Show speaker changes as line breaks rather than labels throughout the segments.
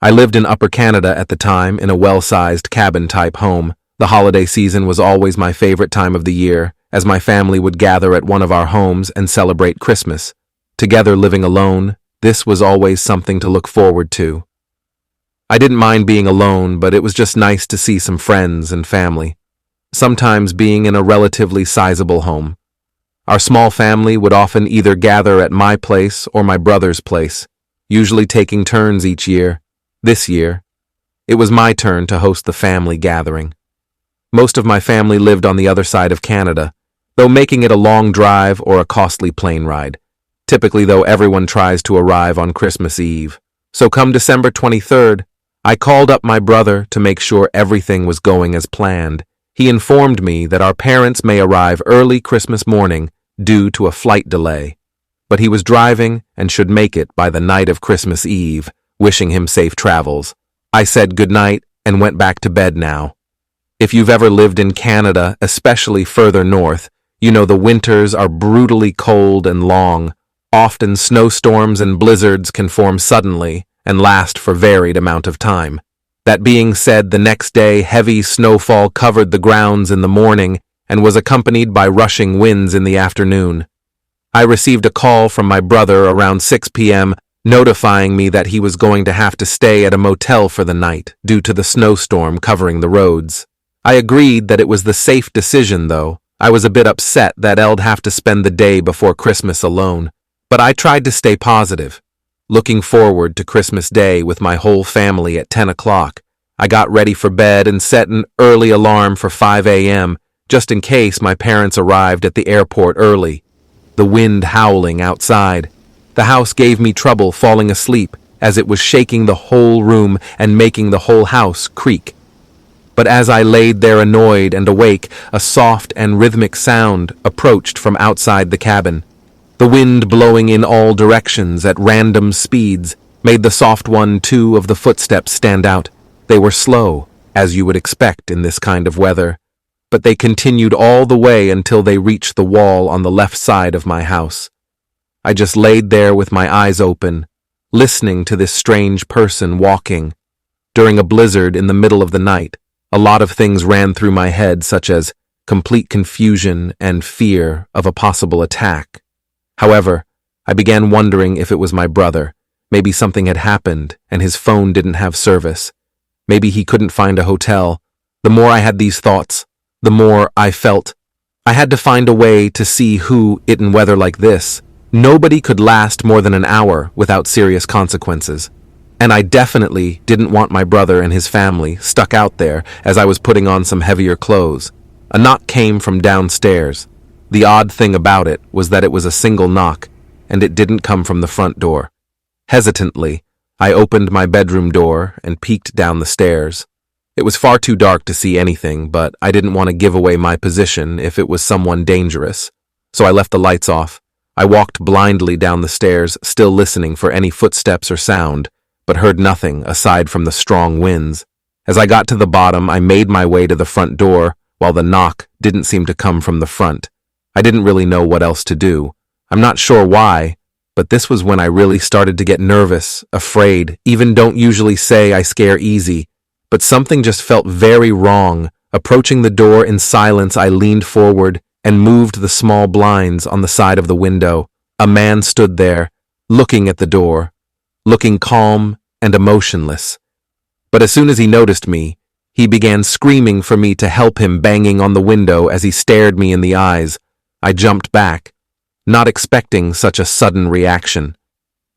I lived in Upper Canada at the time in a well-sized cabin-type home. The holiday season was always my favorite time of the year, as my family would gather at one of our homes and celebrate Christmas. Together living alone, this was always something to look forward to. I didn't mind being alone, but it was just nice to see some friends and family. Sometimes being in a relatively sizable home. Our small family would often either gather at my place or my brother's place, usually taking turns each year. This year, it was my turn to host the family gathering. Most of my family lived on the other side of Canada, though making it a long drive or a costly plane ride. Typically, though, everyone tries to arrive on Christmas Eve. So come December 23rd, I called up my brother to make sure everything was going as planned. He informed me that our parents may arrive early Christmas morning due to a flight delay, but he was driving and should make it by the night of Christmas Eve, wishing him safe travels. I said goodnight and went back to bed now. If you've ever lived in Canada, especially further north, you know the winters are brutally cold and long. Often snowstorms and blizzards can form suddenly and last for varied amount of time. That being said, the next day heavy snowfall covered the grounds in the morning and was accompanied by rushing winds in the afternoon. I received a call from my brother around 6 p.m. notifying me that he was going to have to stay at a motel for the night due to the snowstorm covering the roads. I agreed that it was the safe decision, though. I was a bit upset that I'd have to spend the day before Christmas alone, but I tried to stay positive. Looking forward to Christmas Day with my whole family at 10 o'clock, I got ready for bed and set an early alarm for 5 a.m., just in case my parents arrived at the airport early. The wind howling outside. The house gave me trouble falling asleep as it was shaking the whole room and making the whole house creak. But as I laid there annoyed and awake, a soft and rhythmic sound approached from outside the cabin. The wind blowing in all directions at random speeds made the soft 1-2 of the footsteps stand out. They were slow, as you would expect in this kind of weather, but they continued all the way until they reached the wall on the left side of my house. I just laid there with my eyes open, listening to this strange person walking. During a blizzard in the middle of the night, a lot of things ran through my head, such as complete confusion and fear of a possible attack. However, I began wondering if it was my brother. Maybe something had happened and his phone didn't have service. Maybe he couldn't find a hotel. The more I had these thoughts, the more I felt I had to find a way to see who it in weather like this. Nobody could last more than an hour without serious consequences. And I definitely didn't want my brother and his family stuck out there as I was putting on some heavier clothes. A knock came from downstairs. The odd thing about it was that it was a single knock, and it didn't come from the front door. Hesitantly, I opened my bedroom door and peeked down the stairs. It was far too dark to see anything, but I didn't want to give away my position if it was someone dangerous. So I left the lights off. I walked blindly down the stairs, still listening for any footsteps or sound, but heard nothing aside from the strong winds. As I got to the bottom, I made my way to the front door, while the knock didn't seem to come from the front. I didn't really know what else to do. I'm not sure why, but this was when I really started to get nervous, afraid. Even don't usually say I scare easy, but something just felt very wrong. Approaching the door in silence, I leaned forward and moved the small blinds on the side of the window. A man stood there, looking at the door, looking calm and emotionless. But as soon as he noticed me, he began screaming for me to help him, banging on the window as he stared me in the eyes. I jumped back, not expecting such a sudden reaction.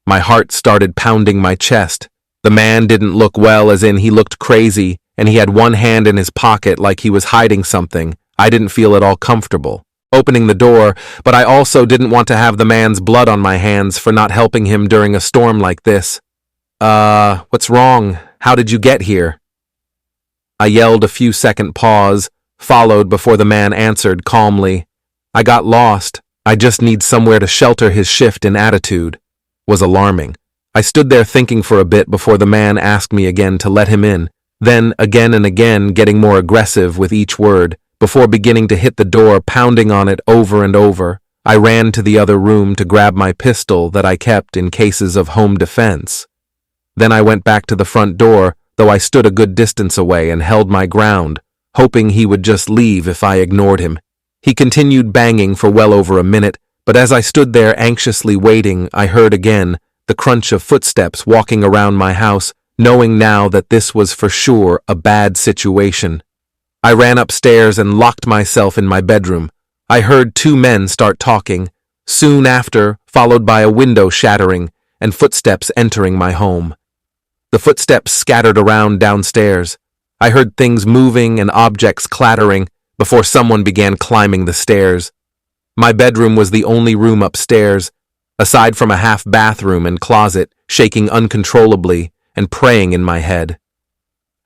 My heart started pounding my chest. The man didn't look well, as in he looked crazy, and he had one hand in his pocket like he was hiding something. I didn't feel at all comfortable opening the door, but I also didn't want to have the man's blood on my hands for not helping him during a storm like this. What's wrong? How did you get here?" I yelled. A few-second pause followed before the man answered calmly. "I got lost. I just need somewhere to shelter." His shift in attitude was alarming. I stood there thinking for a bit before the man asked me again to let him in, then again and again, getting more aggressive with each word, before beginning to hit the door, pounding on it over and over. I ran to the other room to grab my pistol that I kept in cases of home defense. Then I went back to the front door, though I stood a good distance away and held my ground, hoping he would just leave if I ignored him. He continued banging for well over a minute, but as I stood there anxiously waiting, I heard again the crunch of footsteps walking around my house, knowing now that this was for sure a bad situation. I ran upstairs and locked myself in my bedroom. I heard two men start talking, soon after, followed by a window shattering and footsteps entering my home. The footsteps scattered around downstairs. I heard things moving and objects clattering before someone began climbing the stairs. My bedroom was the only room upstairs, aside from a half bathroom and closet, shaking uncontrollably and praying in my head.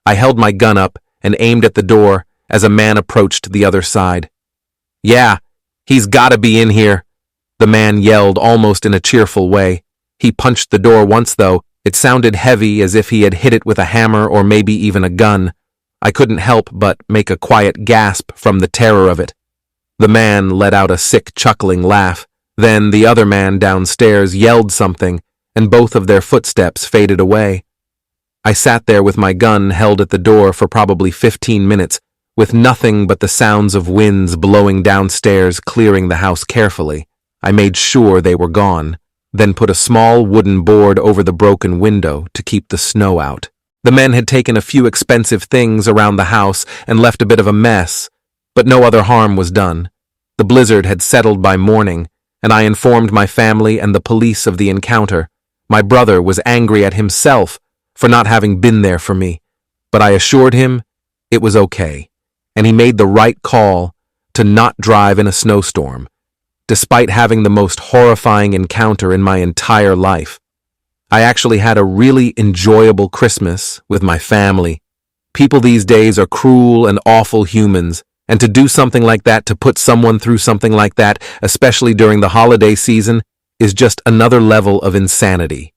I held my gun up and aimed at the door as a man approached the other side. "Yeah, he's gotta be in here," the man yelled almost in a cheerful way. He punched the door once, though. It sounded heavy, as if he had hit it with a hammer or maybe even a gun. I couldn't help but make a quiet gasp from the terror of it. The man let out a sick, chuckling laugh. Then the other man downstairs yelled something, and both of their footsteps faded away. I sat there with my gun held at the door for probably 15 minutes, with nothing but the sounds of winds blowing downstairs, clearing the house carefully. I made sure they were gone, then put a small wooden board over the broken window to keep the snow out. The men had taken a few expensive things around the house and left a bit of a mess, but no other harm was done. The blizzard had settled by morning, and I informed my family and the police of the encounter. My brother was angry at himself for not having been there for me, but I assured him it was okay, and he made the right call to not drive in a snowstorm, despite having the most horrifying encounter in my entire life. I actually had a really enjoyable Christmas with my family. People these days are cruel and awful humans, and to do something like that, to put someone through something like that, especially during the holiday season, is just another level of insanity.